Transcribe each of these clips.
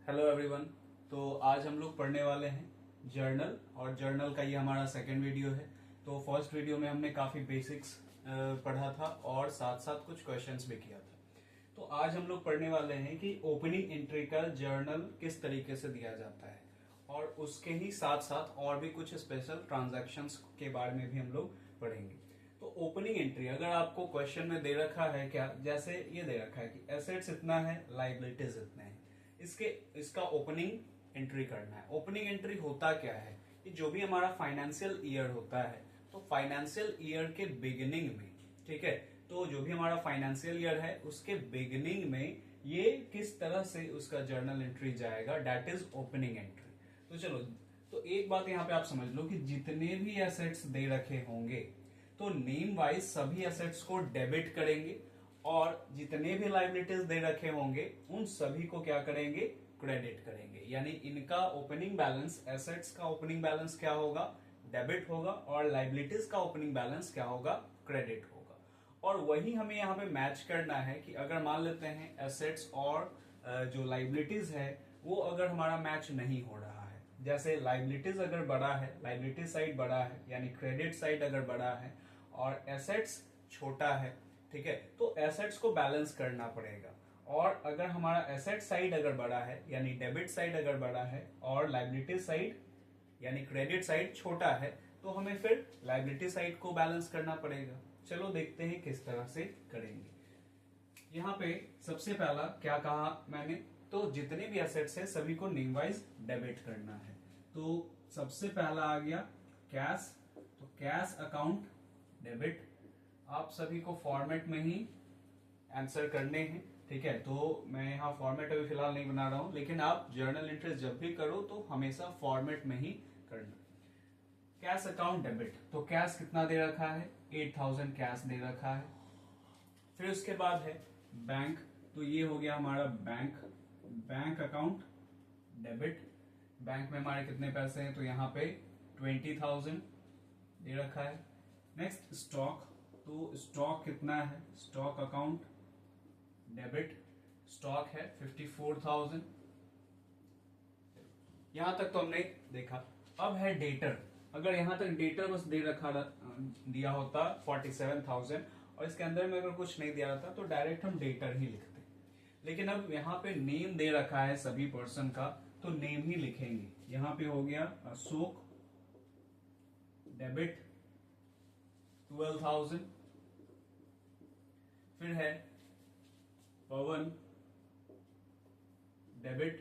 Hello everyone. तो आज हम लोग पढ़ने वाले हैं जर्नल, और जर्नल का ये हमारा सेकंड वीडियो है। तो फर्स्ट वीडियो में हमने काफी बेसिक्स पढ़ा था और साथ साथ कुछ क्वेश्चंस भी किया था। तो आज हम लोग पढ़ने वाले हैं कि ओपनिंग एंट्री का जर्नल किस तरीके से दिया जाता है, और उसके ही साथ साथ और भी कुछ स्पेशल ट्रांजैक्शंस के बारे में भी हम लोग पढ़ेंगे। तो ओपनिंग एंट्री अगर आपको क्वेश्चन में दे रखा है, क्या जैसे ये दे रखा है कि एसेट्स इतना है, लाइबिलिटीज इतने हैं, इसका ओपनिंग एंट्री करना है। ओपनिंग एंट्री होता क्या है कि जो भी हमारा फाइनेंशियल ईयर होता है, तो फाइनेंशियल ईयर के बिगिनिंग में, ठीक है, तो जो भी हमारा फाइनेंशियल ईयर है उसके बिगिनिंग में ये किस तरह से उसका जर्नल एंट्री जाएगा, दैट इज ओपनिंग एंट्री। तो चलो, तो एक बात यहां पे आप समझ लो कि जितने भी एसेट्स दे रखे होंगे तो नेम वाइज सभी एसेट्स को डेबिट करेंगे, और जितने भी लाइबिलिटीज दे रखे होंगे उन सभी को क्या करेंगे, क्रेडिट करेंगे। यानी इनका ओपनिंग बैलेंस, एसेट्स का ओपनिंग बैलेंस क्या होगा, डेबिट होगा, और लाइबिलिटीज का ओपनिंग बैलेंस क्या होगा, क्रेडिट होगा। और वही हमें यहाँ पे मैच करना है कि अगर मान लेते हैं एसेट्स और जो लाइबिलिटीज है वो अगर हमारा मैच नहीं हो रहा है, जैसे लाइबिलिटीज अगर बड़ा है, लाइबिलिटी साइड बड़ा है यानी क्रेडिट साइड अगर बड़ा है और एसेट्स छोटा है, ठीक है, तो एसेट्स को बैलेंस करना पड़ेगा। और अगर हमारा एसेट साइड अगर बड़ा है यानी डेबिट साइड अगर बड़ा है और लाइबिलिटी साइड यानी क्रेडिट साइड छोटा है, तो हमें फिर लाइबिलिटी साइड को बैलेंस करना पड़ेगा। चलो देखते हैं किस तरह से करेंगे। यहाँ पे सबसे पहला क्या कहा मैंने, तो जितने भी एसेट्स है सभी को नेम वाइज डेबिट करना है। तो सबसे पहला आ गया कैश, तो कैश अकाउंट डेबिट। आप सभी को फॉर्मेट में ही आंसर करने हैं, ठीक है, तो मैं यहाँ फॉर्मेट अभी फिलहाल नहीं बना रहा हूं, लेकिन आप जर्नल एंट्रीज जब भी करो तो हमेशा फॉर्मेट में ही करना। कैश अकाउंट डेबिट, तो कैश कितना दे रखा है, 8000 कैश दे रखा है। फिर उसके बाद है बैंक, तो ये हो गया हमारा बैंक अकाउंट डेबिट। बैंक में हमारे कितने पैसे हैं, तो यहाँ पे 20000 दे रखा है। नेक्स्ट स्टॉक, तो स्टॉक कितना है, स्टॉक अकाउंट डेबिट, स्टॉक है 54000। यहां तक तो हमने देखा। अब है डेटर, अगर यहां तक डेटर बस दे रखा दिया होता 47000 और इसके अंदर में अगर कुछ नहीं दिया रहता तो डायरेक्ट हम डेटर ही लिखते, लेकिन अब यहाँ पे नेम दे रखा है सभी पर्सन का, तो नेम ही लिखेंगे। यहां पे हो गया अशोक डेबिट 12000। फिर है पवन डेबिट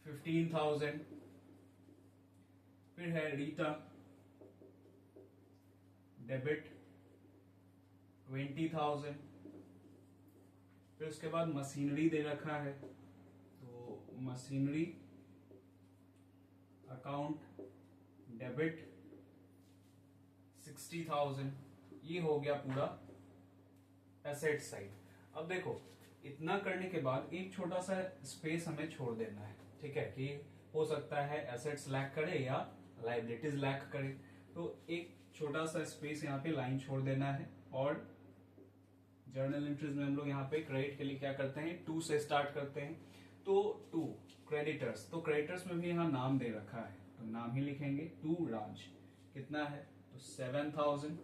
15000। फिर है रीता डेबिट 20000। फिर उसके बाद मशीनरी दे रखा है, तो मशीनरी अकाउंट डेबिट 60000। ये हो गया पूरा एसेट साइड। अब देखो, इतना करने के बाद एक छोटा सा स्पेस हमें छोड़ देना है, ठीक है, कि हो सकता है एसेट्स लैक करे या लाइबिलिटीज लैक करे, तो एक छोटा सा स्पेस यहाँ पे लाइन छोड़ देना है। और जर्नल एंट्रीज में हम लोग यहाँ पे क्रेडिट के लिए क्या करते हैं, 2 से स्टार्ट करते हैं। तो 2 क्रेडिटर्स, तो क्रेडिटर्स में भी यहाँ नाम दे रखा है तो नाम ही लिखेंगे। 2 राज कितना है, तो 7000।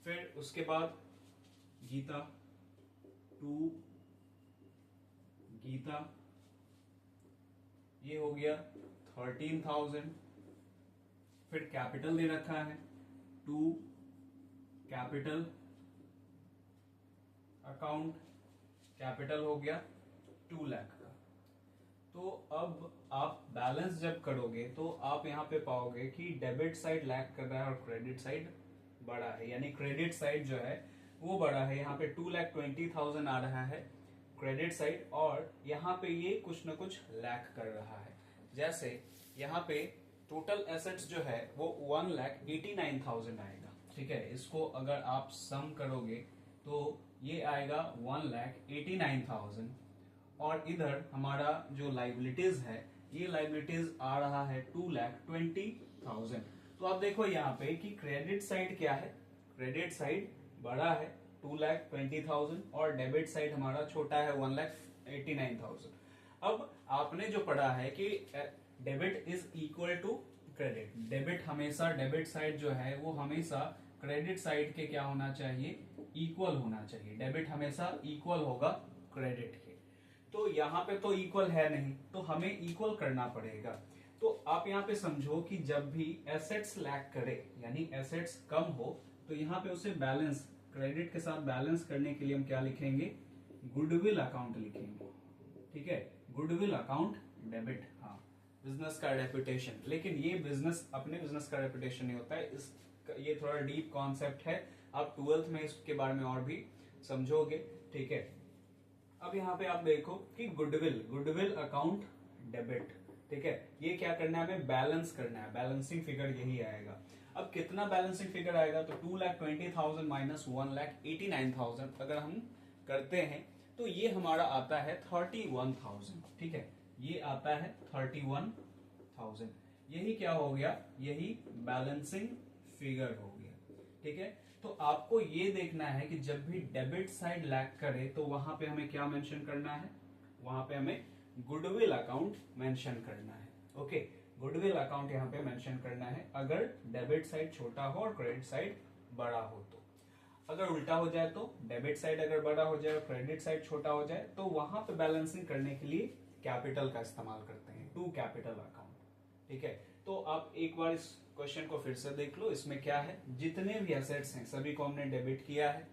फिर उसके बाद गीता 2 गीता, ये हो गया 13000। फिर कैपिटल दे रखा है 2 कैपिटल अकाउंट, कैपिटल हो गया 2 लाख का। तो अब आप बैलेंस जब करोगे तो आप यहां पे पाओगे कि डेबिट साइड लैक कर रहा है और क्रेडिट साइड बड़ा है, यानी क्रेडिट साइड जो है वो बड़ा है। यहाँ पे 2,20,000 आ रहा है क्रेडिट साइड, और यहाँ पे ये कुछ न कुछ लैक कर रहा है। जैसे यहाँ पे टोटल एसेट्स जो है वो 1,89,000 आएगा, ठीक है, इसको अगर आप सम करोगे तो ये आएगा 1,89,000। और इधर हमारा जो लाइबिलिटीज है, ये लाइबिलिटीज आ रहा है 2,20,000। तो आप देखो यहाँ पे कि क्रेडिट साइड क्या है, क्रेडिट साइड बड़ा है 2,20,000 और डेबिट साइड हमारा छोटा है 89,000। अब आपने जो पढ़ा है कि debit is equal to credit, debit हमेशा, डेबिट साइड जो है वो हमेशा क्रेडिट साइड के क्या होना चाहिए, इक्वल होना चाहिए। डेबिट हमेशा इक्वल होगा क्रेडिट के। तो यहाँ पे तो इक्वल है नहीं, तो हमें इक्वल करना पड़ेगा। तो आप यहाँ पे समझो कि जब भी एसेट्स लैक करे, यानी एसेट्स कम हो, तो यहाँ पे उसे बैलेंस, क्रेडिट के साथ बैलेंस करने के लिए हम क्या लिखेंगे, गुडविल अकाउंट लिखेंगे। ठीक है, गुडविल अकाउंट डेबिट। हाँ, बिजनेस का रेपुटेशन, लेकिन ये बिजनेस, अपने बिजनेस का रेपुटेशन नहीं होता है, इस ये थोड़ा डीप कॉन्सेप्ट है, आप 12th में इसके बारे में और भी समझोगे। ठीक है, अब यहाँ पे आप देखो कि गुडविल, गुडविल अकाउंट डेबिट। ठीक है, ये क्या करना है, हमें बैलेंस करना है, बैलेंसिंग फिगर यही आएगा। अब कितना बैलेंसिंग फिगर आएगा, तो 2,20,000 माइनस 1,89,000 अगर हम करते हैं तो ये हमारा आता है 31,000। ठीक है, ये आता है 31,000। यही क्या हो गया, यही बैलेंसिंग फिगर हो गया। ठीक है, तो आपको ये देखना है कि जब भी डेबिट साइड लैक करे तो वहां पे हमें क्या मेंशन करना है, वहां पे हमें गुडविल अकाउंट मेंशन करना है। ओके, गुडविल अकाउंट यहाँ पे मेंशन करना है अगर डेबिट साइड छोटा हो और क्रेडिट साइड बड़ा हो। तो अगर उल्टा हो जाए, तो डेबिट साइड अगर बड़ा हो जाए और क्रेडिट साइड छोटा हो जाए, तो वहां पे बैलेंसिंग करने के लिए कैपिटल का इस्तेमाल करते हैं, टू कैपिटल अकाउंट। ठीक है, तो आप एक बार इस क्वेश्चन को फिर से देख लो। इसमें क्या है, जितने भी एसेट्स हैं सभी को हमने डेबिट किया है,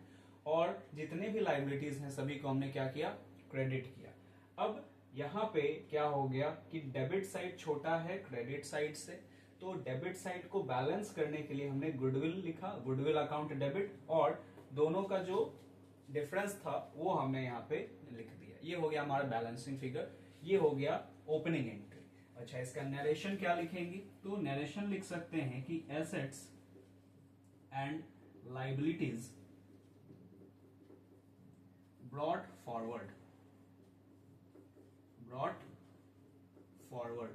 और जितने भी लाइबिलिटीज हैं सभी को हमने क्या किया, क्रेडिट किया। अब यहाँ पे क्या हो गया कि डेबिट साइड छोटा है क्रेडिट साइड से, तो डेबिट साइड को बैलेंस करने के लिए हमने गुडविल लिखा, गुडविल अकाउंट डेबिट, और दोनों का जो डिफरेंस था वो हमने यहाँ पे लिख दिया। ये हो गया हमारा बैलेंसिंग फिगर, ये हो गया ओपनिंग एंट्री। अच्छा, इसका नरेशन क्या लिखेंगे, तो नरेशन लिख सकते हैं कि assets and liabilities brought forward, brought forward,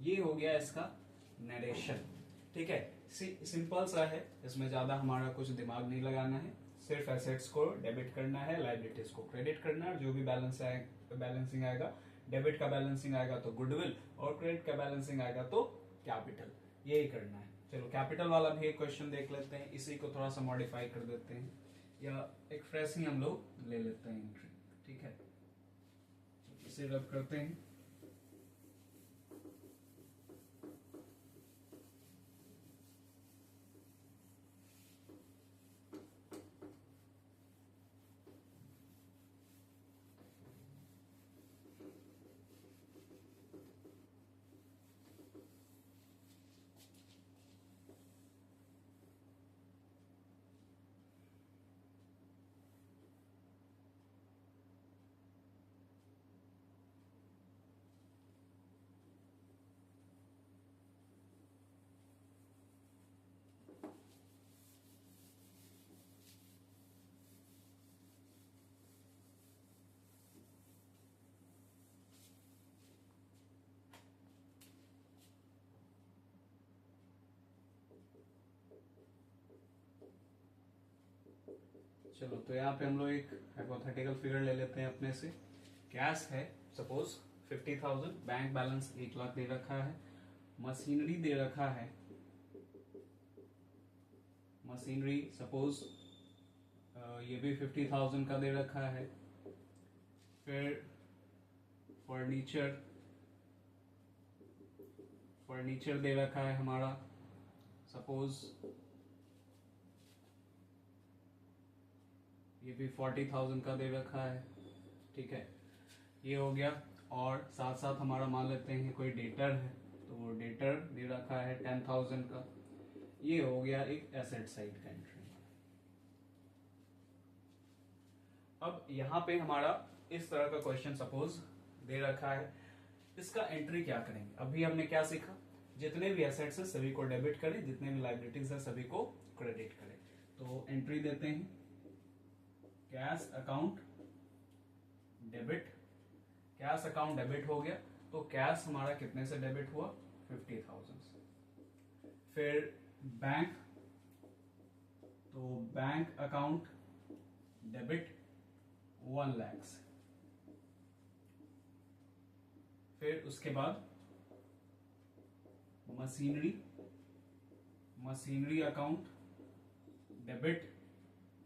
ये हो गया इसका नरेशन। ठीक है, सिंपल सा है, इसमें ज्यादा हमारा कुछ दिमाग नहीं लगाना है, सिर्फ एसेट्स को डेबिट करना है, लाइबिलिटीज को क्रेडिट करना है, जो भी बैलेंसिंग आएगा, डेबिट का बैलेंसिंग आएगा तो गुडविल, और क्रेडिट का बैलेंसिंग आएगा तो कैपिटल, यही करना है। चलो कैपिटल वाला भी एक क्वेश्चन देख लेते हैं, इसी को थोड़ा सा मॉडिफाई कर देते हैं, या एक फ्रेश ही हम लोग ले लेते हैं एंट्री। ठीक है, इसे रब करते हैं। चलो, तो यहाँ पे हम लोग एक हाइपोथेटिकल फिगर ले लेते हैं अपने से। कैश है सपोज 50,000, बैंक बैलेंस 1 लाख दे रखा है, मशीनरी दे रखा है, मशीनरी सपोज ये भी 50,000 का दे रखा है। फिर फर्नीचर, फर्नीचर दे रखा है हमारा सपोज ये भी 40,000 का दे रखा है। ठीक है, ये हो गया, और साथ साथ हमारा मान लेते हैं कोई डेटर है, तो वो डेटर दे रखा है 10,000 का। ये हो गया एक एसेट साइड का एंट्री। अब यहाँ पे हमारा इस तरह का क्वेश्चन सपोज दे रखा है, इसका एंट्री क्या करेंगे। अभी हमने क्या सीखा, जितने भी एसेट्स हैं सभी को डेबिट करें, जितने भी लाइबिलिटीज हैं सभी को क्रेडिट करें। तो एंट्री देते हैं, cash account debit, cash account debit हो गया, तो कैश हमारा कितने से डेबिट हुआ, 50,000 से। फिर बैंक, तो बैंक अकाउंट डेबिट 1 लाख से। फिर उसके बाद मशीनरी अकाउंट डेबिट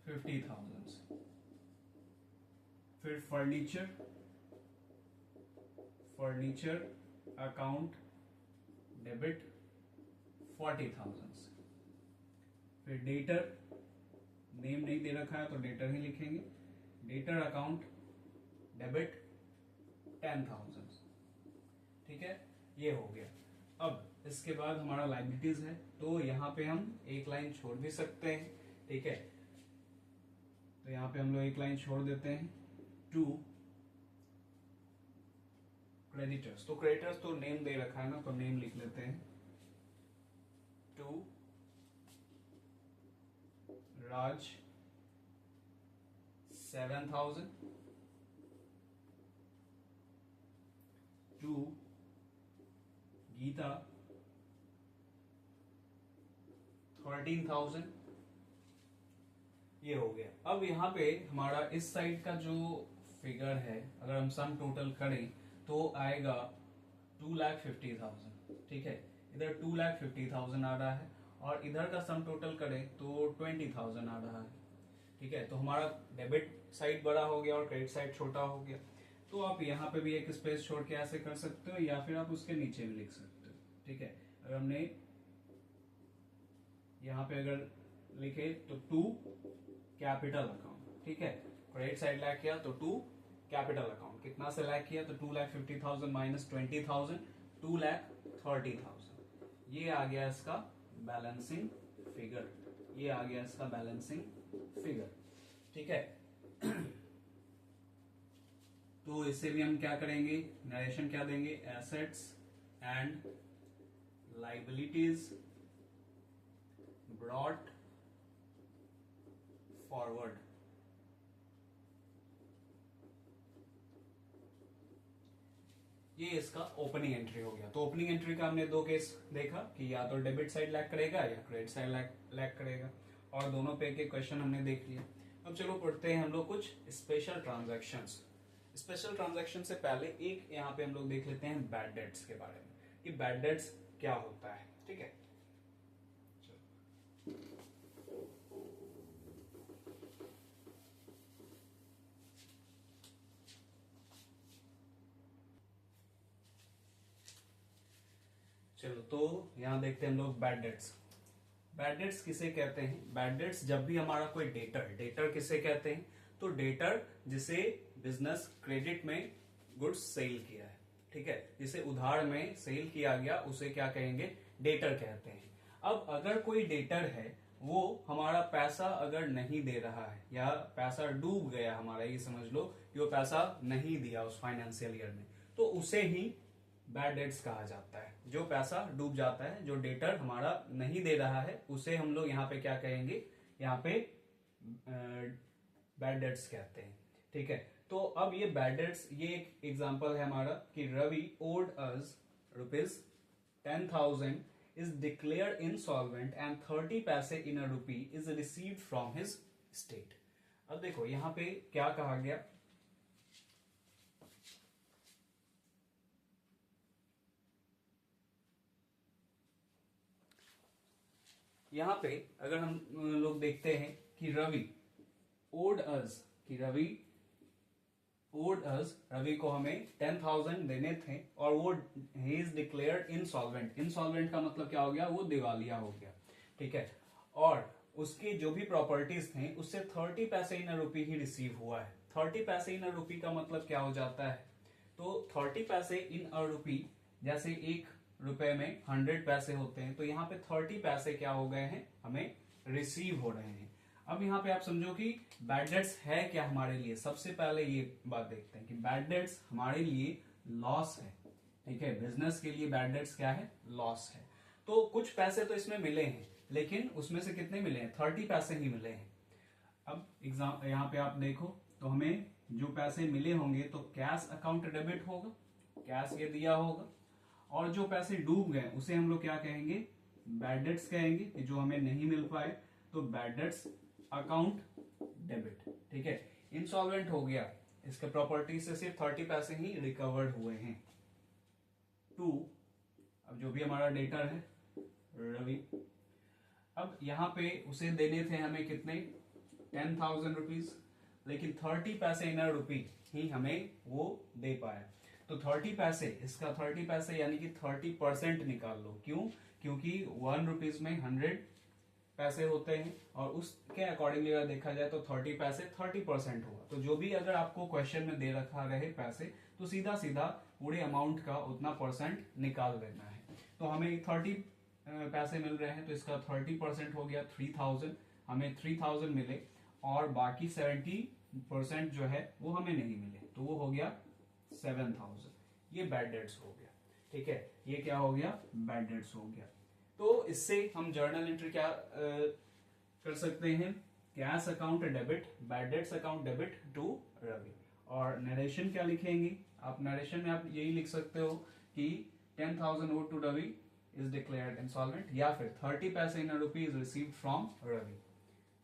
50,000। फिर फर्नीचर अकाउंट डेबिट 40,000। फिर डेटर, नेम नहीं दे रखा है तो डेटर ही लिखेंगे, डेटर अकाउंट डेबिट 10,000। ठीक है, ये हो गया। अब इसके बाद हमारा लायबिलिटीज है, तो यहाँ पे हम एक लाइन छोड़ भी सकते हैं। ठीक है, तो यहाँ पे हम लोग एक लाइन छोड़ देते हैं, टू क्रेडिटर्स। तो क्रेडिटर्स तो नेम दे रखा है ना, तो नेम लिख लेते हैं, टू राज 7,000, टू गीता 13,000। ये हो गया। अब यहाँ पे हमारा इस साइड का जो फिगर है, अगर हम सम टोटल करें तो आएगा 2,50,000। ठीक है, इधर 2,50,000 आ रहा है और इधर का सम टोटल करें तो 20,000 आ रहा है। ठीक है, तो हमारा डेबिट साइड बड़ा हो गया और क्रेडिट साइड छोटा हो गया। तो आप यहाँ पे भी एक स्पेस छोड़ के ऐसे कर सकते हो, या फिर आप उसके नीचे भी लिख सकते हो। ठीक है, अगर हमने यहाँ पे अगर लिखे तो टू कैपिटल अकाउंट। ठीक है, क्रेडिट साइड लैक किया तो टू कैपिटल अकाउंट, कितना से लैक किया तो 2,50,000 माइनस 20,000, 2,30,000। ये आ गया इसका बैलेंसिंग फिगर, ये आ गया इसका बैलेंसिंग फिगर। ठीक है, तो इससे भी हम क्या करेंगे, नरेशन क्या देंगे, assets and liabilities brought forward. ये इसका ओपनिंग एंट्री हो गया। तो ओपनिंग एंट्री का हमने दो केस देखा कि या तो डेबिट साइड लैक करेगा या क्रेडिट साइड लैक करेगा, और दोनों पे के क्वेश्चन हमने देख लिया। अब चलो पढ़ते हैं हम लोग कुछ स्पेशल ट्रांजैक्शंस। स्पेशल ट्रांजैक्शन से पहले एक यहाँ पे हम लोग देख लेते हैं बैड डेट्स के बारे में, कि बैड डेट्स क्या होता है। ठीक है, चलो तो यहाँ देखते हैं हम लोग बैड डेट्स। बैड डेट्स किसे कहते हैं? बैड डेट्स जब भी हमारा कोई डेटर किसे कहते हैं? तो डेटर जिसे बिजनेस क्रेडिट में गुड्स सेल किया है, ठीक है, जिसे उधार में सेल किया गया उसे क्या कहेंगे? डेटर कहते हैं। अब अगर कोई डेटर है, वो हमारा पैसा अगर नहीं दे रहा है या पैसा डूब गया हमारा, ये समझ लो कि वो पैसा नहीं दिया उस फाइनेंशियल ईयर में, तो उसे ही बैड डेट्स कहा जाता है। जो पैसा डूब जाता है, जो डेटर हमारा नहीं दे रहा है, उसे हम लोग यहाँ पे क्या कहेंगे? यहाँ पे बैड डेट्स कहते हैं। ठीक है, तो अब ये बैड डेट्स, ये एक एग्जांपल है हमारा कि Ravi owed us ₹10,000 is declared insolvent and 30 पैसे in a rupee is received from his state। अब देखो यहाँ पे क्या कहा गया, यहाँ पे अगर हम लोग देखते हैं कि रवि ओड अस, कि रवि को हमें 10,000 देने थे और वो he is declared insolvent. Insolvent का मतलब क्या हो गया? वो दिवालिया हो गया। ठीक है, और उसकी जो भी प्रॉपर्टीज थे उससे 30 पैसे इन रुपी ही रिसीव हुआ है। 30 पैसे इन रुपी का मतलब क्या हो जाता है? तो 30 पैसे इन रुपी, जैसे एक रुपए में 100 पैसे होते हैं, तो यहाँ पे 30 पैसे क्या हो गए हैं? हमें रिसीव हो रहे हैं। अब यहाँ पे आप समझो कि बैड डेट्स है क्या हमारे लिए। सबसे पहले ये बात देखते हैं कि बैड डेट्स हमारे लिए लॉस है। ठीक है, बिजनेस के लिए बैड डेट्स क्या है? लॉस है। तो कुछ पैसे तो इसमें मिले हैं, लेकिन उसमें से कितने मिले हैं? 30 पैसे ही मिले हैं। अब एग्जाम यहाँ पे आप देखो तो हमें जो पैसे मिले होंगे तो कैश अकाउंट डेबिट होगा, कैश ये दिया होगा, और जो पैसे डूब गए उसे हम लोग क्या कहेंगे? बैड डेट्स कहेंगे, कि जो हमें नहीं मिल पाए, तो बैड डेट्स अकाउंट डेबिट। ठीक है, इंसॉल्वेंट हो गया, इसके प्रॉपर्टी से सिर्फ 30 पैसे ही रिकवर्ड हुए हैं। टू, अब जो भी हमारा डेटर है रवि, अब यहाँ पे उसे देने थे हमें कितने 10,000 रुपीज, लेकिन 30 पैसे इन रुपी ही हमें वो दे पाया। तो 30 पैसे, इसका 30 पैसे यानी कि 30% निकाल लो। क्यों? क्योंकि 1 रुपीज में 100 पैसे होते हैं और उसके अकॉर्डिंगली अगर देखा जाए तो 30 पैसे 30% हुआ। तो जो भी अगर आपको क्वेश्चन में दे रखा रहे पैसे, तो सीधा सीधा पूरे अमाउंट का उतना परसेंट निकाल लेना है। तो हमें 30 पैसे मिल रहे हैं, तो इसका 30% हो गया 3000, हमें 3000 मिले और बाकी 70% जो है वो हमें नहीं मिले, तो वो हो गया 7000। ये बैड डेट्स हो गया। ठीक है, ये क्या हो गया? बैड डेट्स हो गया। तो इससे हम जर्नल एंट्री क्या कर सकते हैं? Cash account debit, bad debts account debit to Ravi. और नरेशन क्या लिखेंगे आप? नरेशन में आप यही लिख सकते हो कि 10,000 owed to Ravi is declared insolvent, या फिर 30 पैसे in rupee is received from Ravi.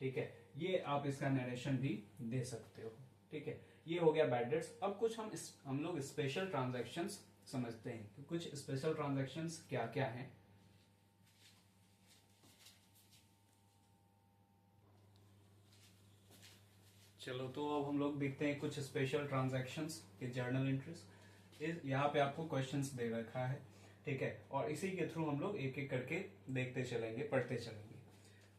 ठीक है, ये आप इसका नरेशन भी दे सकते हो। ठीक है, ये हो गया बैड डेट्स। अब कुछ हम लोग स्पेशल ट्रांजैक्शंस समझते हैं कि कुछ स्पेशल ट्रांजैक्शंस क्या क्या हैं। चलो, तो अब हम लोग देखते हैं कुछ स्पेशल ट्रांजैक्शंस के जर्नल एंट्रीज। यहाँ पे आपको क्वेश्चंस दे रखा है। ठीक है, और इसी के थ्रू हम लोग एक एक करके देखते चलेंगे, पढ़ते चलेंगे।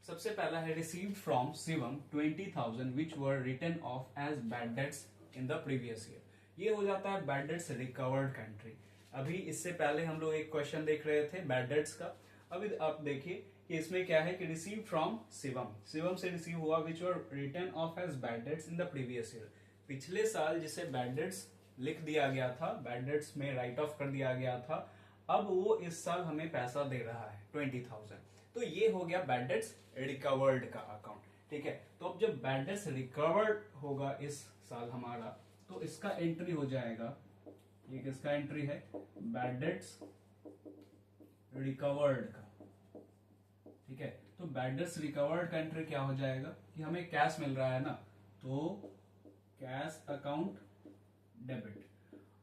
सबसे पहला है received from Shivam 20,000 which were written off as bad debts in the previous year. ये हो जाता है बैड डेट्स रिकवर्ड का एंट्री। अभी इससे पहले हम लोग एक क्वेश्चन देख रहे थे बैड डेट्स का। अभी आप देखिए कि इसमें क्या है कि रिसीव फ्रॉम शिवम, शिवम से रिसीव हुआ which were written off as bad debts in the previous year. पिछले साल जिसे बैड डेट्स लिख दिया गया था, बैड डेट्स में राइट ऑफ कर दिया गया था, अब वो इस साल हमें पैसा दे रहा है 20,000। तो ये हो गया बैड डेट्स रिकवर्ड का अकाउंट। ठीक है, तो अब जब बैड डेट्स रिकवर्ड होगा इस साल हमारा, तो इसका एंट्री हो जाएगा, ये किसका एंट्री है? बैड डेट्स रिकवर्ड का। ठीक है, तो बैड डेट्स रिकवर्ड का एंट्री क्या हो जाएगा कि हमें कैश मिल रहा है ना, तो कैश अकाउंट डेबिट।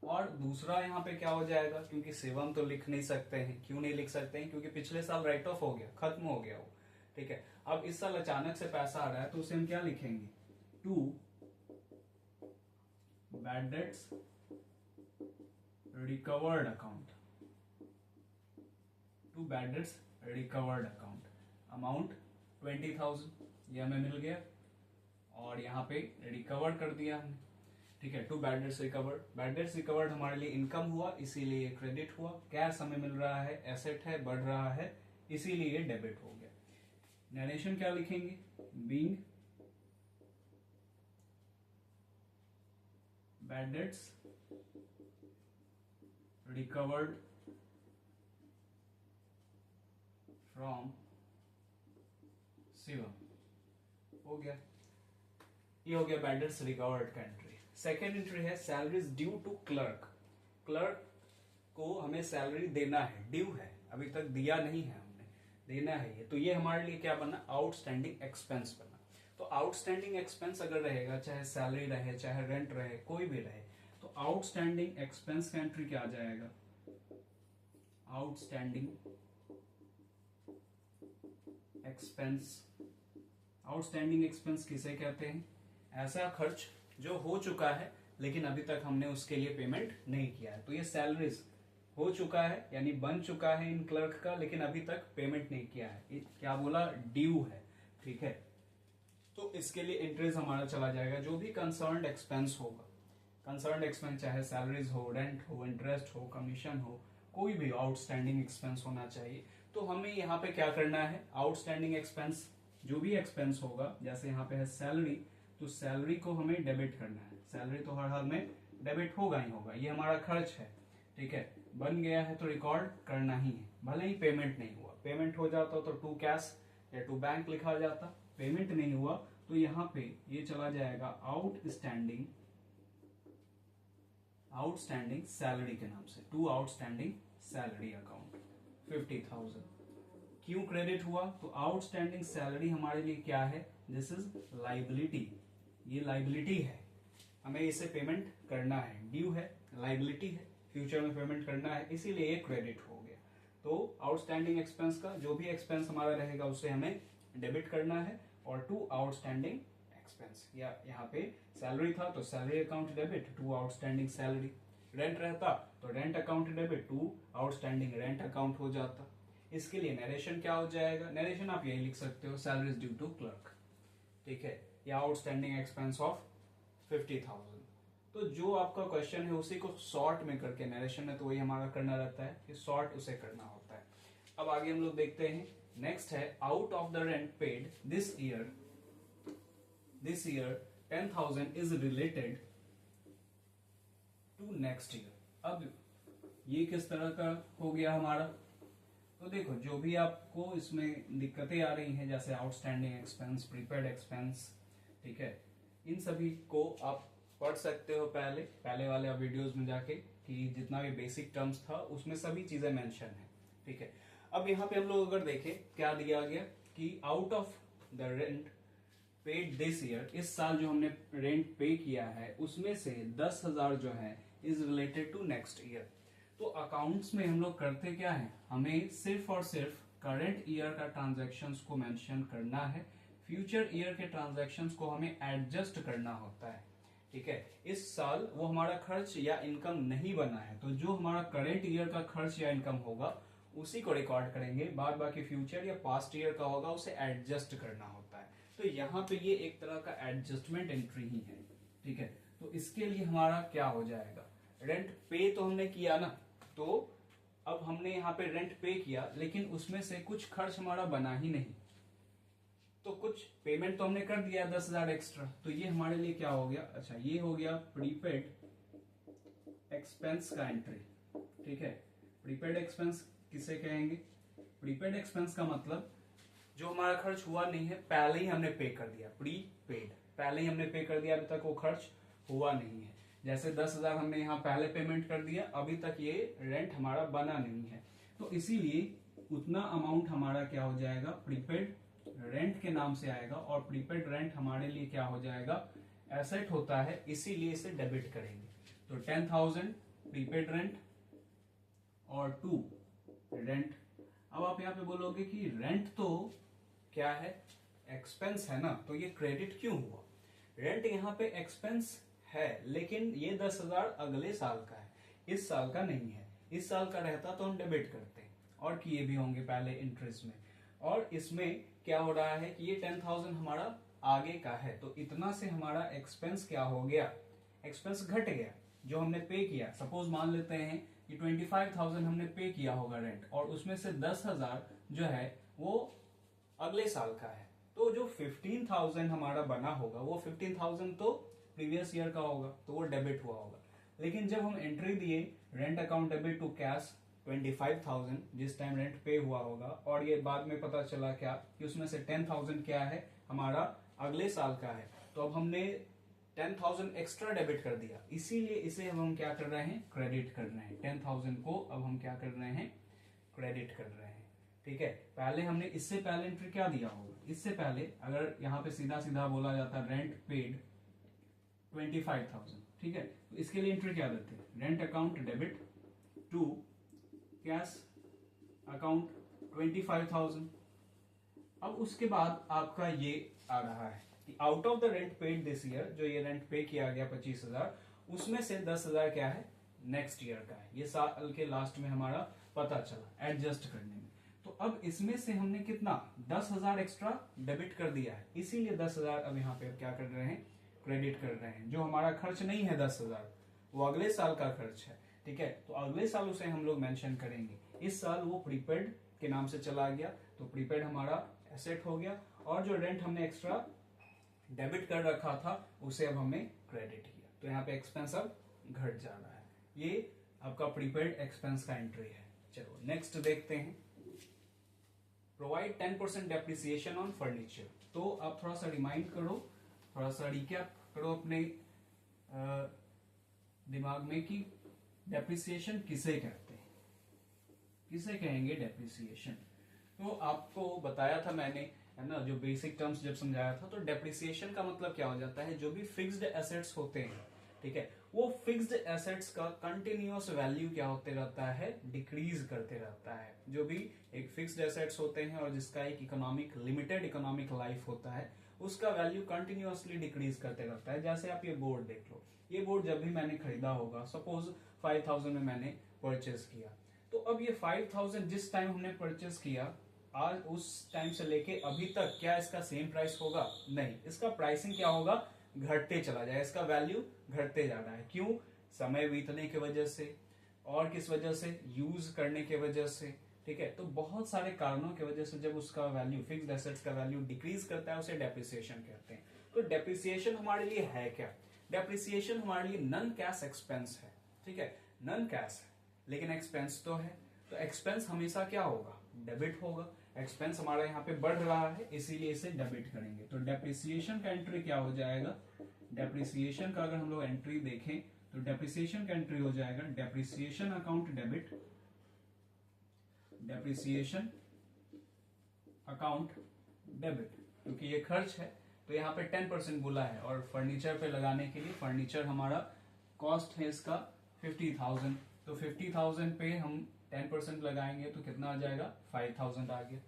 और दूसरा यहाँ पे क्या हो जाएगा, क्योंकि शिवम तो लिख नहीं सकते हैं। क्यों नहीं लिख सकते हैं? क्योंकि पिछले साल राइट ऑफ हो गया, खत्म हो गया वो। ठीक है, अब इस साल अचानक से पैसा आ रहा है, तो उसे हम क्या लिखेंगे? To bad debts recovered account, to bad debts recovered account, amount 20,000 ये हमें मिल गया और यहाँ पे रिकवर कर दिया हमने। ठीक है, to bad debts recovered, bad debts recovered हमारे लिए इनकम हुआ, इसीलिए क्रेडिट हुआ। कैश हमें मिल रहा है, एसेट है, बढ़ रहा है, इसीलिए ये डेबिट हो गया। नरेशन क्या लिखेंगे? Being bad debts recovered from Shivam, हो गया। ये हो गया बैड डेट्स रिकवर्ड का एंट्री। सेकेंड एंट्री है salaries due to clerk. Clerk को हमें सैलरी देना है, ड्यू है, अभी तक दिया नहीं है हमने, देना है ये। तो ये हमारे लिए क्या बना? आउटस्टैंडिंग एक्सपेंस बना। तो आउटस्टैंडिंग एक्सपेंस अगर रहेगा, चाहे सैलरी रहे, चाहे रेंट रहे, कोई भी रहे, तो आउटस्टैंडिंग एक्सपेंस का एंट्री क्या आ जाएगा? Outstanding expense. आउटस्टैंडिंग एक्सपेंस किसे कहते हैं? ऐसा खर्च जो हो चुका है लेकिन अभी तक हमने उसके लिए पेमेंट नहीं किया है। तो ये सैलरीज हो चुका है, यानी बन चुका है इन क्लर्क का, लेकिन अभी तक पेमेंट नहीं किया है। क्या बोला? ड्यू है। ठीक है, तो इसके लिए इंटरेस्ट हमारा चला जाएगा। जो भी कंसर्न्ड एक्सपेंस होगा, कंसर्न्ड एक्सपेंस चाहे सैलरीज हो, रेंट हो, इंटरेस्ट हो, कमीशन हो, कोई भी आउटस्टैंडिंग एक्सपेंस होना चाहिए। तो हमें यहाँ पे क्या करना है? आउटस्टैंडिंग एक्सपेंस, जो भी एक्सपेंस होगा, जैसे यहाँ पे है सैलरी, तो सैलरी को हमें डेबिट करना है। सैलरी तो हर हाल में डेबिट होगा ही होगा, ये हमारा खर्च है। ठीक है, बन गया है तो रिकॉर्ड करना ही है, भले ही पेमेंट नहीं हुआ। पेमेंट हो जाता तो टू कैश या टू बैंक लिखा जाता, पेमेंट नहीं हुआ तो यहाँ पे ये चला जाएगा आउटस्टैंडिंग, आउटस्टैंडिंग सैलरी के नाम से, टू आउटस्टैंडिंग सैलरी अकाउंट 50,000। क्यों क्रेडिट हुआ? तो आउटस्टैंडिंग सैलरी हमारे लिए क्या है? दिस इज लाइबिलिटी, ये लाइबिलिटी है, हमें इसे पेमेंट करना है, ड्यू है, लाइबिलिटी है, फ्यूचर में पेमेंट करना है, इसीलिए ये क्रेडिट हो गया। तो आउटस्टैंडिंग एक्सपेंस का जो भी एक्सपेंस हमारा रहेगा उसे हमें डेबिट करना है, और टू आउटस्टैंडिंग एक्सपेंस, या यहाँ पे सैलरी था तो salary account debit to outstanding salary, rent रहता तो rent account debit to outstanding rent account हो जाता। इसके लिए नरेशन क्या हो जाएगा, नरेशन आप यही लिख सकते हो, सैलरीज ड्यू टू क्लर्क, ठीक है, या आउटस्टैंडिंग एक्सपेंस ऑफ 50,000। तो जो आपका क्वेश्चन है उसी को शॉर्ट में करके, नरेशन में तो वही हमारा करना रहता है कि शॉर्ट उसे करना होता है। अब आगे हम लोग देखते हैं, नेक्स्ट है out of the rent paid this year 10,000 is related to next year. अब ये किस तरह का हो गया हमारा, तो देखो जो भी आपको इसमें दिक्कतें आ रही हैं, जैसे आउटस्टैंडिंग एक्सपेंस, प्रीपेड एक्सपेंस, ठीक है, इन सभी को आप पढ़ सकते हो पहले वाले वीडियोस में जाके, कि जितना भी बेसिक टर्म्स था उसमें सभी चीजें मेंशन है, ठीक है। अब यहाँ पे हम लोग अगर देखें क्या दिया गया कि out of the rent paid this year, इस साल जो हमने रेंट पे किया है उसमें से 10,000 जो है is related to next year. तो अकाउंट्स में हम लोग करते क्या है, हमें सिर्फ और सिर्फ करंट ईयर का ट्रांजैक्शंस को मेंशन करना है, फ्यूचर ईयर के ट्रांजैक्शंस को हमें एडजस्ट करना होता है, ठीक है। इस साल वो हमारा खर्च या इनकम नहीं बना है, तो जो हमारा करंट ईयर का खर्च या इनकम होगा उसी को रिकॉर्ड करेंगे, बाद बाकी फ्यूचर या पास्ट ईयर का होगा उसे एडजस्ट करना होता है। तो यहाँ पे ये एक तरह का एडजस्टमेंट एंट्री ही है, ठीक है। तो इसके लिए हमारा क्या हो जाएगा, रेंट पे तो हमने किया ना, तो अब हमने यहाँ पे रेंट पे किया, लेकिन उसमें से कुछ खर्च हमारा बना ही नहीं, तो कुछ पेमेंट तो हमने कर दिया 10,000 एक्स्ट्रा, तो ये हमारे लिए क्या हो गया, अच्छा ये हो गया प्रीपेड एक्सपेंस का एंट्री, ठीक है। प्रीपेड एक्सपेंस किसे कहेंगे, प्रीपेड एक्सपेंस का मतलब जो हमारा खर्च हुआ नहीं है, पहले ही हमने पे कर दिया, प्रीपेड, पहले ही हमने पे कर दिया, अभी तक वो खर्च हुआ नहीं है। जैसे 10,000 हमने यहाँ पहले पेमेंट कर दिया, अभी तक ये रेंट हमारा बना नहीं है, तो इसीलिए उतना अमाउंट हमारा क्या हो जाएगा, प्रीपेड रेंट के नाम से आएगा, और प्रीपेड रेंट हमारे लिए क्या हो जाएगा, एसेट होता है, इसीलिए इसे डेबिट करेंगे। तो 10,000 प्रीपेड रेंट और 2 रेंट। अब आप यहाँ पे बोलोगे कि रेंट तो क्या है, एक्सपेंस है ना, तो ये क्रेडिट क्यों हुआ, रेंट यहाँ पे एक्सपेंस है, लेकिन ये 10,000 अगले साल का है, इस साल का नहीं है। इस साल का रहता तो हम डेबिट करते और किए भी होंगे पहले इंटरेस्ट में, और इसमें क्या हो रहा है कि ये 10,000 हमारा आगे का है, तो इतना से हमारा एक्सपेंस क्या हो गया, एक्सपेंस घट गया जो हमने पे किया। सपोज मान लेते हैं कि 25,000 हमने पे किया होगा रेंट, और उसमें से 10,000 जो है वो अगले साल का है, तो जो 15,000 हमारा बना होगा वो 15,000 तो प्रीवियस ईयर का होगा, तो वो डेबिट हुआ होगा। लेकिन जब हम एंट्री दिए rent account debit to cash 25,000, जिस टाइम रेंट पे हुआ होगा, और ये बाद में पता चला क्या कि उसमें से 10,000 क्या है हमारा अगले साल का है, तो अब हमने 10,000 एक्स्ट्रा डेबिट कर दिया, इसीलिए इसे हम क्या कर रहे हैं, क्रेडिट कर रहे हैं। 10,000 को अब हम क्या कर रहे हैं, क्रेडिट कर रहे हैं, ठीक है। पहले हमने इससे पहले एंट्री क्या दिया होगा, इससे पहले अगर यहाँ पे सीधा सीधा बोला जाता रेंट पेड 25,000, ठीक है, तो इसके लिए एंट्री क्या देते हैं, rent account debit to cash account 25,000। अब उसके बाद आपका ये आ रहा है कि out of the rent paid this year, जो ये रेंट पे किया गया 25,000, उसमें से 10,000 क्या है, नेक्स्ट ईयर का है, ये साल के लास्ट में हमारा पता चला एडजस्ट करने में। तो अब इसमें से हमने कितना 10,000 एक्स्ट्रा डेबिट कर दिया है, इसीलिए 10,000 अब यहाँ पे क्या कर रहे हैं, क्रेडिट कर रहे हैं। जो हमारा खर्च नहीं है 10,000, वो अगले साल का खर्च है, ठीक है, तो अगले साल उसे हम लोग मेंशन करेंगे। इस साल वो प्रीपेड के नाम से चला गया, तो प्रीपेड हमारा एसेट हो गया, और जो रेंट हमने एक्स्ट्रा डेबिट कर रखा था उसे अब हमने क्रेडिट किया, तो यहाँ पे एक्सपेंस अब घट जा रहा है। ये आपका प्रीपेड एक्सपेंस का एंट्री है। चलो नेक्स्ट देखते हैं, प्रोवाइड 10% डेप्रिसिएशन ऑन फर्नीचर। तो आप थोड़ा सा रिमाइंड करो, थोड़ा सा रिकैप करो अपने दिमाग में कि डेप्रिसिएशन किसे कहते हैं, किसे कहेंगे डेप्रिसिएशन। तो आपको बताया था मैंने, है ना, जो बेसिक टर्म्स जब समझाया था, तो डेप्रिसिएशन का मतलब क्या हो जाता है, जो भी फिक्स्ड एसेट्स होते हैं, ठीक है, वो फिक्स्ड एसेट्स का कंटिन्यूअस वैल्यू क्या होते रहता है, डिक्रीज करते रहता है। जो भी एक फिक्स्ड एसेट्स होते हैं और जिसका एक इकोनॉमिक लिमिटेड इकोनॉमिक लाइफ होता है, उसका वैल्यू कंटिन्यूअसली डिक्रीज करते रहता है। जैसे आप ये बोर्ड देख लो, ये बोर्ड जब भी मैंने खरीदा होगा, सपोज 5000 में मैंने परचेस किया, तो अब ये 5000 जिस टाइम हमने परचेस किया, आज उस टाइम से लेके अभी तक क्या इसका सेम प्राइस होगा? नहीं, इसका प्राइसिंग क्या होगा, घटते चला जाएगा, इसका वैल्यू घटते जा रहा है। क्यों? समय बीतने की वजह से, और किस वजह से? यूज करने की वजह से। ठीक है, तो बहुत सारे कारणों की वजह से जब उसका वैल्यू, फिक्स्ड एसेट्स का वैल्यू डिक्रीज करता है, उसे डेप्रिसिएशन कहते हैं। तो डेप्रिसिएशन हमारे लिए है क्या? डेप्रिसिएशन हमारे लिए नॉन कैश एक्सपेंस है। ठीक है, नॉन कैश है लेकिन एक्सपेंस तो है। तो एक्सपेंस हमेशा क्या होगा? डेबिट होगा। एक्सपेंस हमारा यहाँ पे बढ़ रहा है, इसीलिए इसे डेबिट करेंगे। तो डेप्रिसिएशन का एंट्री क्या हो जाएगा? डेप्रिसिएशन का अगर हम लोग एंट्री देखें तो डेप्रिसिएशन का एंट्री हो जाएगा depreciation account debit, depreciation account debit. क्योंकि ये खर्च है तो यहाँ पे 10% बोला है, और फर्नीचर पे लगाने के लिए, फर्नीचर हमारा कॉस्ट है इसका 50,000, तो 50,000 पे हम 10% लगाएंगे तो कितना आ जाएगा? 5,000 आ गया।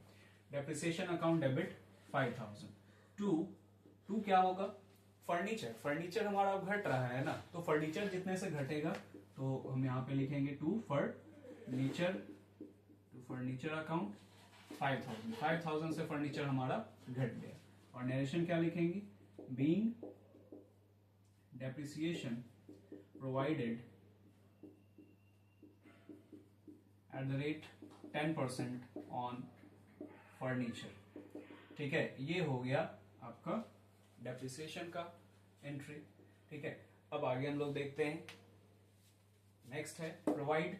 Depreciation account debit 5,000। टू क्या होगा? फर्नीचर। फर्नीचर हमारा अब घट रहा है ना, तो फर्नीचर जितने से घटेगा तो हम यहाँ पे लिखेंगे to furniture, to furniture account 5,000। 5,000 से फर्नीचर हमारा घट गया। और नरेशन क्या लिखेंगे? Being depreciation provided at the rate 10% on furniture. ठीक है, ये हो गया आपका डेप्रिसिएशन का एंट्री। ठीक है, अब आगे हम लोग देखते हैं। नेक्स्ट है प्रोवाइड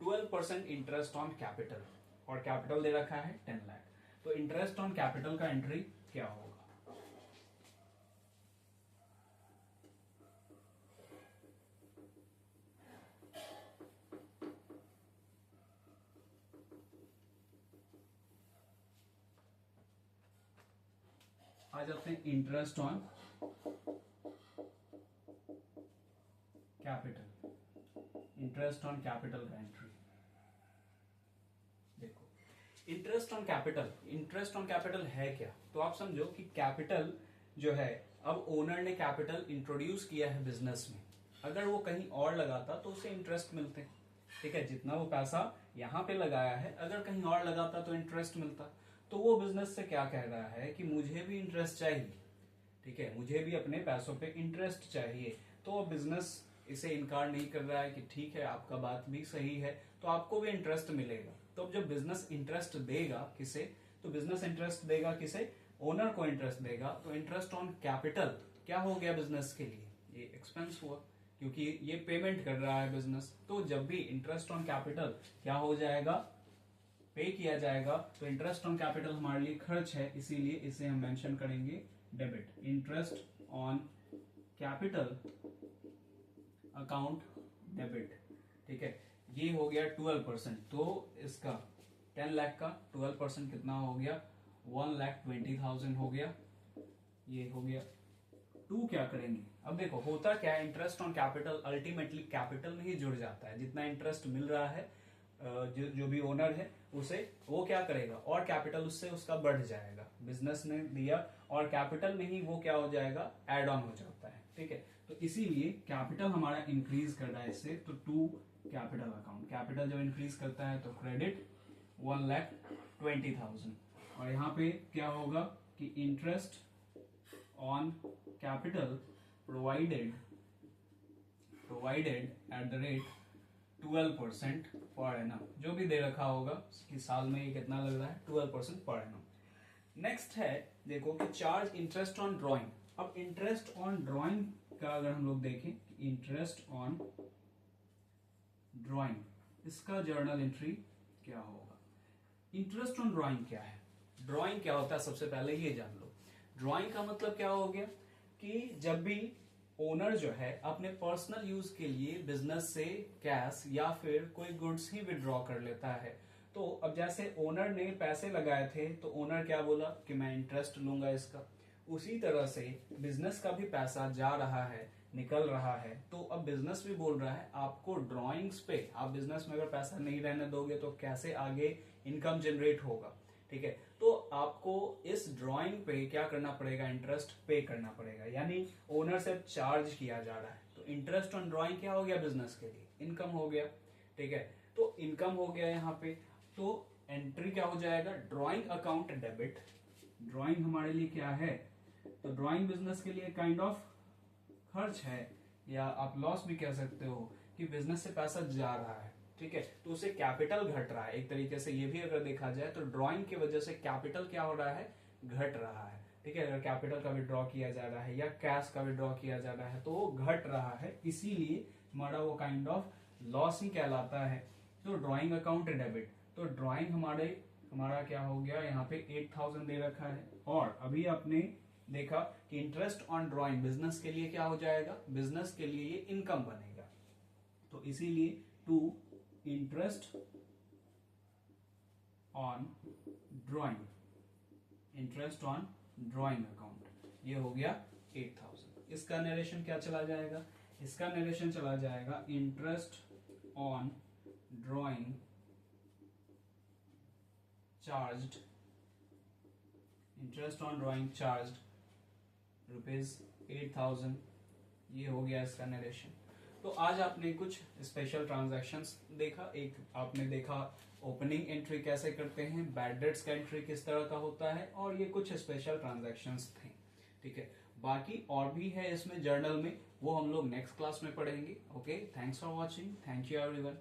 12% इंटरेस्ट ऑन कैपिटल, और कैपिटल दे रखा है 10 लाख। तो इंटरेस्ट ऑन कैपिटल का एंट्री क्या होगा? आ जाते हैं interest on capital. Interest on capital का एंट्री देखो। Interest on capital, interest on capital है क्या? तो आप समझो कि कैपिटल जो है, अब ओनर ने कैपिटल इंट्रोड्यूस किया है बिजनेस में, अगर वो कहीं और लगाता तो उसे इंटरेस्ट मिलते। ठीक है, जितना वो पैसा यहाँ पे लगाया है, अगर कहीं और लगाता तो इंटरेस्ट मिलता। तो वो बिजनेस से क्या कह रहा है कि मुझे भी इंटरेस्ट चाहिए। ठीक है, मुझे भी अपने पैसों पे इंटरेस्ट चाहिए। तो वो बिजनेस इसे इनकार नहीं कर रहा है कि ठीक है, आपका बात भी सही है, तो आपको भी इंटरेस्ट मिलेगा। तो अब जब बिजनेस इंटरेस्ट देगा किसे, तो बिजनेस इंटरेस्ट देगा किसे? ओनर को इंटरेस्ट देगा। तो इंटरेस्ट ऑन कैपिटल क्या हो गया बिजनेस के लिए? ये एक्सपेंस हुआ, क्योंकि ये पेमेंट कर रहा है बिजनेस। तो जब भी इंटरेस्ट ऑन कैपिटल क्या हो जाएगा? पे किया जाएगा। तो इंटरेस्ट ऑन कैपिटल हमारे लिए खर्च है, इसीलिए इसे हम मेंशन करेंगे debit. Interest on capital account debit. ठीक है, ये हो गया 12%। तो इसका 10 लाख का 12% कितना हो गया? 1,20,000 हो गया। ये हो गया। टू क्या करेंगे? अब देखो होता क्या है, interest on capital ultimately capital में ही जुड़ जाता है। जितना इंटरेस्ट मिल रहा है जो भी ओनर है उसे, वो क्या करेगा? और कैपिटल उससे उसका बढ़ जाएगा। बिजनेस ने दिया और कैपिटल में ही वो क्या हो जाएगा? एड ऑन हो जाता है। ठीक है, तो इसीलिए कैपिटल हमारा इंक्रीज कर रहा है इससे। तो टू कैपिटल अकाउंट, कैपिटल जब इंक्रीज करता है तो क्रेडिट 1,20,000। और यहाँ पे क्या होगा कि interest on capital provided at the rate 12% per annum. जो भी दे रखा होगा कि साल में ये कितना लग रहा है? 12% पर एनम। नेक्स्ट है देखो कि चार्ज इंटरेस्ट ऑन ड्राइंग। अब इंटरेस्ट ऑन ड्राइंग का अगर हम लोग देखें, इंटरेस्ट ऑन ड्राइंग, इसका जर्नल एंट्री क्या होगा? इंटरेस्ट ऑन ड्राइंग क्या है? ड्राइंग क्या होता है सबसे पहले ये जान लो। ड्राइंग का मतलब क्या हो गया कि जब भी ओनर जो है अपने पर्सनल यूज के लिए बिजनेस से कैश या फिर कोई गुड्स ही विड्रॉ कर लेता है। तो अब जैसे ओनर ने पैसे लगाए थे तो ओनर क्या बोला कि मैं इंटरेस्ट लूंगा इसका, उसी तरह से बिजनेस का भी पैसा जा रहा है निकल रहा है, तो अब बिजनेस भी बोल रहा है आपको ड्राइंग्स पे, आप बिजनेस में अगर पैसा नहीं रहने दोगे तो कैसे आगे इनकम जनरेट होगा, ठीक है। तो आपको इस ड्राइंग पे क्या करना पड़ेगा, इंटरेस्ट पे करना पड़ेगा, यानी ओनर से चार्ज किया जा रहा है। तो इंटरेस्ट ऑन ड्राइंग क्या हो गया, बिजनेस के लिए इनकम हो गया, ठीक है। तो इनकम हो गया यहाँ पे, तो एंट्री क्या हो जाएगा, ड्राइंग अकाउंट डेबिट। ड्राइंग हमारे लिए क्या है, तो ड्राइंग बिजनेस के लिए काइंड ऑफ खर्च है, या आप लॉस भी कह सकते हो कि बिजनेस से पैसा जा रहा है, ठीक है। तो उसे कैपिटल घट रहा है एक तरीके से, ये भी अगर देखा जाए तो ड्राइंग की वजह से कैपिटल क्या हो रहा है, घट रहा है, ठीक है। अगर कैपिटल का विड्रॉ किया जा रहा है या कैश का विड्रॉ किया जा रहा है तो वो घट रहा है, इसीलिए हमारा वो काइंड ऑफ लॉस ही कहलाता है। तो ड्राइंग अकाउंट डेबिट, तो ड्राइंग हमारा क्या हो गया, यहाँ पे 8000 दे रखा है, और अभी आपने देखा कि इंटरेस्ट ऑन ड्राइंग बिजनेस के लिए क्या हो जाएगा, बिजनेस के लिए ये इनकम बनेगा। तो इसीलिए to interest on drawing, interest on drawing account, ये हो गया 8000। इसका नरेशन क्या चला जाएगा, इसका नरेशन चला जाएगा interest on drawing charged, interest on drawing charged ₹8000, ये हो गया इसका नरेशन। तो आज आपने कुछ स्पेशल ट्रांजैक्शंस देखा, एक आपने देखा ओपनिंग एंट्री कैसे करते हैं, बैड डेट्स का एंट्री किस तरह का होता है, और ये कुछ स्पेशल ट्रांजैक्शंस थे, ठीक है। बाकी और भी है इसमें जर्नल में, वो हम लोग नेक्स्ट क्लास में पढ़ेंगे। Okay, thanks for watching, thank you everyone.